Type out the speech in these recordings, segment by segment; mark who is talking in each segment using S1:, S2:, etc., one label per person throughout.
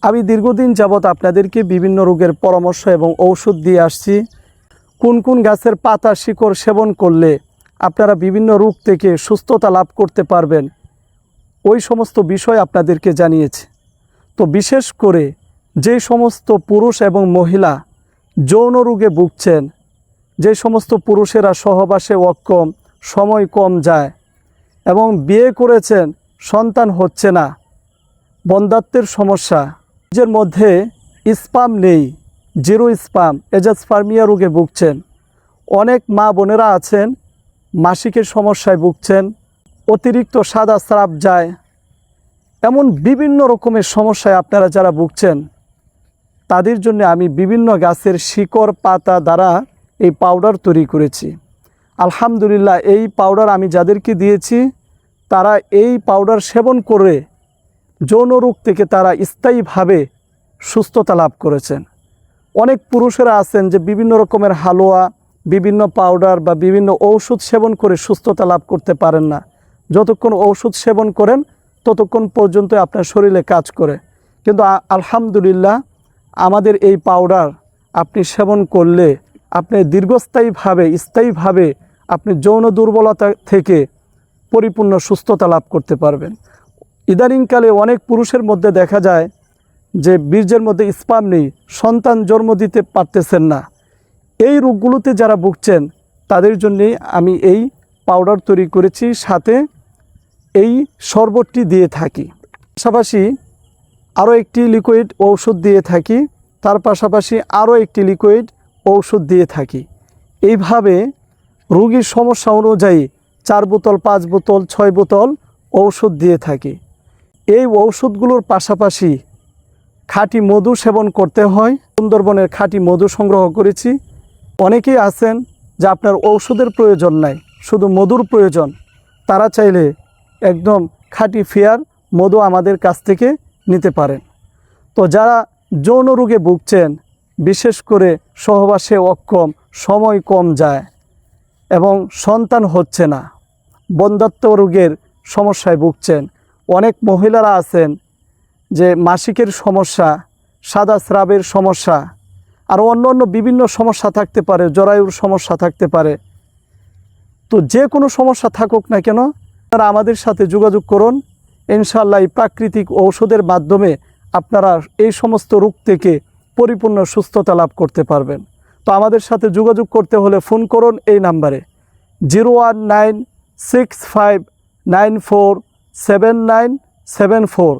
S1: আমি দীর্ঘদিন যাবৎ আপনাদেরকে বিভিন্ন রোগের পরামর্শ এবং ঔষধ দিয়ে আসছি। কোন কোন গাছের পাতা শিকড় সেবন করলে আপনারা বিভিন্ন রোগ থেকে সুস্থতা লাভ করতে পারবেন, ওই সমস্ত বিষয় আপনাদেরকে জানিয়েছি। তো বিশেষ করে যে সমস্ত পুরুষ এবং মহিলা যৌন রোগে ভুগছেন, যে সমস্ত পুরুষেরা সহবাসে অক্ষম, সময় কম যায় এবং বিয়ে করেছেন সন্তান হচ্ছে না, বন্ধ্যাত্বের সমস্যা, নিজের মধ্যে স্পাম নেই, জিরো স্পাম, এজাস্পার্মিয়া রোগে ভুগছেন, অনেক মা বোনেরা আছেন মাসিকের সমস্যায় ভুগছেন, অতিরিক্ত সাদা স্রাব যায়, এমন বিভিন্ন রকমের সমস্যায় আপনারা যারা ভুগছেন, তাদের জন্য আমি বিভিন্ন গাছের শিকড় পাতা দ্বারা এই পাউডার তৈরি করেছি। আলহামদুলিল্লাহ, এই পাউডার আমি যাদেরকে দিয়েছি তারা এই পাউডার সেবন করে যৌন রোগ থেকে তারা স্থায়ীভাবে সুস্থতা লাভ করেছেন। অনেক পুরুষেরা আছেন যে বিভিন্ন রকমের হালুয়া, বিভিন্ন পাউডার বা বিভিন্ন ঔষধ সেবন করে সুস্থতা লাভ করতে পারেন না। যতক্ষণ ঔষধ সেবন করেন ততক্ষণ পর্যন্ত আপনার শরীরে কাজ করে, কিন্তু আলহামদুলিল্লাহ আমাদের এই পাউডার আপনি সেবন করলে আপনি স্থায়ীভাবে আপনি যৌন দুর্বলতা থেকে পরিপূর্ণ সুস্থতা লাভ করতে পারবেন। ইদানিংকালে অনেক পুরুষের মধ্যে দেখা যায় যে বীর্যের মধ্যে স্পাম নেই, সন্তান জন্ম দিতে পারতেছেন না। এই রোগগুলোতে যারা ভুগছেন তাদের জন্যে আমি এই পাউডার তৈরি করেছি, সাথে এই শরবতটি দিয়ে থাকি। পাশাপাশি আরও একটি লিকুইড ঔষধ দিয়ে থাকি, তার পাশাপাশি আরও একটি লিকুইড ঔষধ দিয়ে থাকি। এইভাবে রোগীর সমস্যা অনুযায়ী 4 বোতল, 5 বোতল, 6 বোতল ঔষধ দিয়ে থাকি। এই ঔষধগুলোর পাশাপাশি খাঁটি মধু সেবন করতে হয়। সুন্দরবনের খাঁটি মধু সংগ্রহ করেছি। অনেকেই আছেন যে আপনার ঔষধের প্রয়োজন নাই, শুধু মধুর প্রয়োজন, তারা চাইলে একদম খাঁটি ফেয়ার মধু আমাদের কাছ থেকে নিতে পারেন। তো যারা যৌন রোগে ভুগছেন, বিশেষ করে সহবাসে অক্ষম, সময় কম যায় এবং সন্তান হচ্ছে না, বন্ধ্যাত্ব রোগের সমস্যায় ভুগছেন, অনেক মহিলারা আছেন যে মাসিকের সমস্যা, সাদা স্রাবের সমস্যা, আর অন্য বিভিন্ন সমস্যা থাকতে পারে, জরায়ুর সমস্যা থাকতে পারে। তো যে কোনো সমস্যা থাকুক না কেন আপনারা আমাদের সাথে যোগাযোগ করুন। ইনশাআল্লাহ এই প্রাকৃতিক ঔষধের মাধ্যমে আপনারা এই সমস্ত রোগ থেকে পরিপূর্ণ সুস্থতা লাভ করতে পারবেন। তো আমাদের সাথে যোগাযোগ করতে হলে ফোন করুন এই নাম্বারে 01965947974।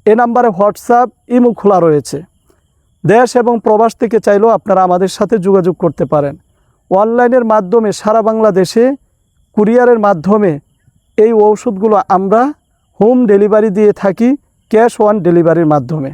S1: এই নাম্বারে হোয়াটসঅ্যাপ, ইমো খোলা রয়েছে। দেশ এবং প্রবাস থেকে চাইলেও আপনারা আমাদের সাথে যোগাযোগ করতে পারেন। অনলাইনের মাধ্যমে সারা বাংলাদেশে কুরিয়ারের মাধ্যমে এই ঔষধগুলো আমরা হোম ডেলিভারি দিয়ে থাকি, ক্যাশ অন ডেলিভারির মাধ্যমে।